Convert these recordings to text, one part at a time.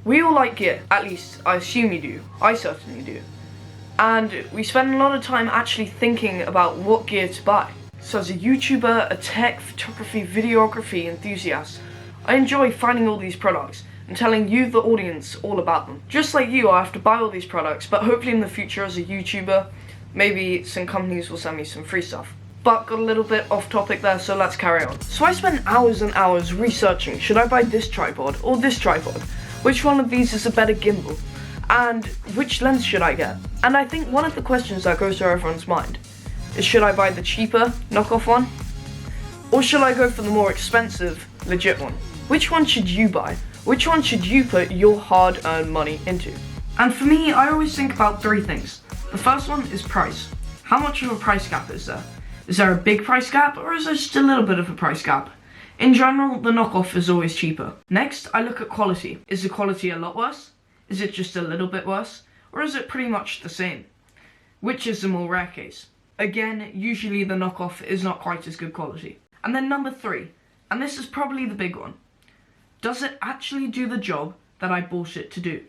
We all like gear, at least I assume you do, I certainly do. And we spend a lot of time actually thinking about what gear to buy. So as a YouTuber, a tech, photography, videography enthusiast, I enjoy finding all these products and telling you, the audience, all about them. Just like you, I have to buy all these products, but hopefully in the future as a YouTuber, maybe some companies will send me some free stuff. But got a little bit off topic there, so let's carry on. So I spent hours and hours researching, should I buy this tripod or this tripod? Which one of these is a better gimbal? And which lens should I get? And I think one of the questions that goes through everyone's mind is, should I buy the cheaper, knockoff one? Or should I go for the more expensive, legit one? Which one should you buy? Which one should you put your hard-earned money into? And for me, I always think about three things. The first one is price. How much of a price gap is there? Is there a big price gap, or is there just a little bit of a price gap? In general, the knockoff is always cheaper. Next, I look at quality. Is the quality a lot worse? Is it just a little bit worse? Or is it pretty much the same? Which is the more rare case? Again, usually the knockoff is not quite as good quality. And then number three, and this is probably the big one. Does it actually do the job that I bought it to do?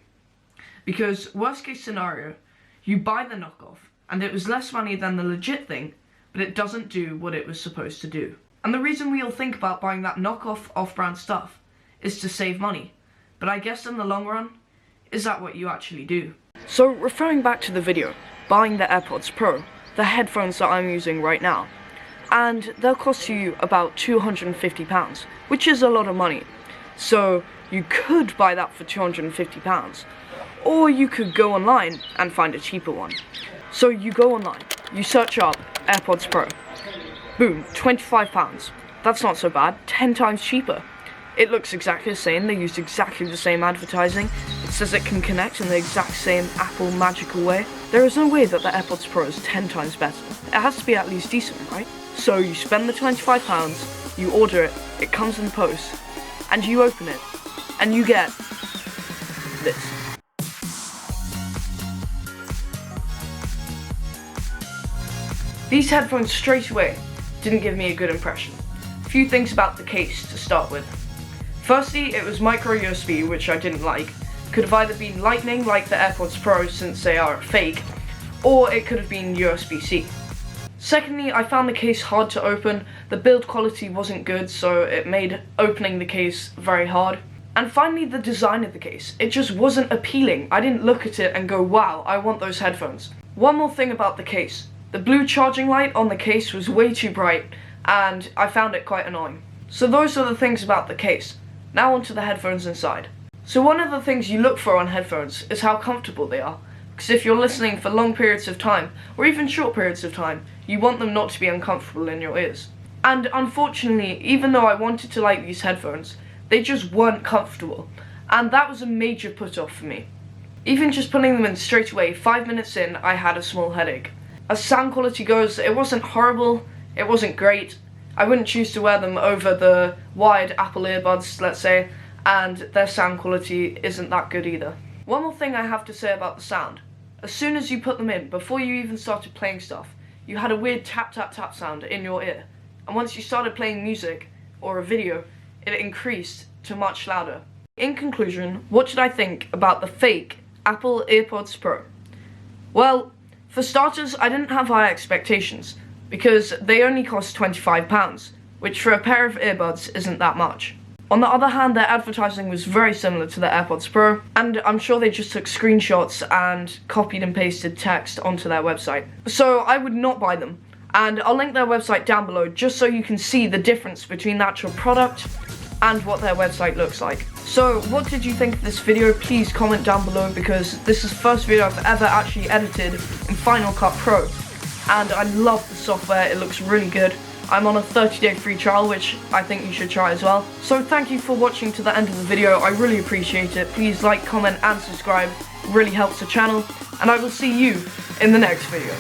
Because worst case scenario, you buy the knockoff and it was less money than the legit thing, but it doesn't do what it was supposed to do. And the reason we all think about buying that knockoff off-brand stuff is to save money. But I guess in the long run, is that what you actually do? So referring back to the video, buying the AirPods Pro, the headphones that I'm using right now, and they'll cost you about £250, which is a lot of money. So you could buy that for £250, or you could go online and find a cheaper one. So you go online, you search up AirPods Pro, boom, £25. That's not so bad, 10 times cheaper. It looks exactly the same, they use exactly the same advertising, it says it can connect in the exact same Apple magical way. There is no way that the AirPods Pro is 10 times better. It has to be at least decent, right? So you spend the £25, you order it, it comes in the post, and you open it, and you get this. These headphones straight away didn't give me a good impression. A few things about the case to start with. Firstly, it was micro USB, which I didn't like. Could have either been lightning like the AirPods Pro since they are fake, or it could have been USB-C. Secondly, I found the case hard to open. The build quality wasn't good, so it made opening the case very hard. And finally, the design of the case. It just wasn't appealing. I didn't look at it and go, wow, I want those headphones. One more thing about the case. The blue charging light on the case was way too bright, and I found it quite annoying. So those are the things about the case. Now onto the headphones inside. So one of the things you look for on headphones is how comfortable they are. Because if you're listening for long periods of time, or even short periods of time, you want them not to be uncomfortable in your ears. And unfortunately, even though I wanted to like these headphones, they just weren't comfortable. And that was a major put off for me. Even just putting them in straight away, 5 minutes in, I had a small headache. As sound quality goes, it wasn't horrible, it wasn't great. I wouldn't choose to wear them over the wired Apple earbuds, let's say, and their sound quality isn't that good either. One more thing I have to say about the sound. As soon as you put them in, before you even started playing stuff, you had a weird tap tap tap sound in your ear. And once you started playing music, or a video, it increased to much louder. In conclusion, what should I think about the fake Apple AirPods Pro? Well, for starters, I didn't have high expectations, because they only cost £25, which for a pair of earbuds isn't that much. On the other hand, their advertising was very similar to the AirPods Pro, and I'm sure they just took screenshots and copied and pasted text onto their website. So I would not buy them, and I'll link their website down below just so you can see the difference between the actual product and what their website looks like. So what did you think of this video? Please comment down below, because this is the first video I've ever actually edited in Final Cut Pro, and I love the software, it looks really good. I'm on a 30-day free trial, which I think you should try as well. So thank you for watching to the end of the video, I really appreciate it. Please like, comment and subscribe, it really helps the channel, and I will see you in the next video.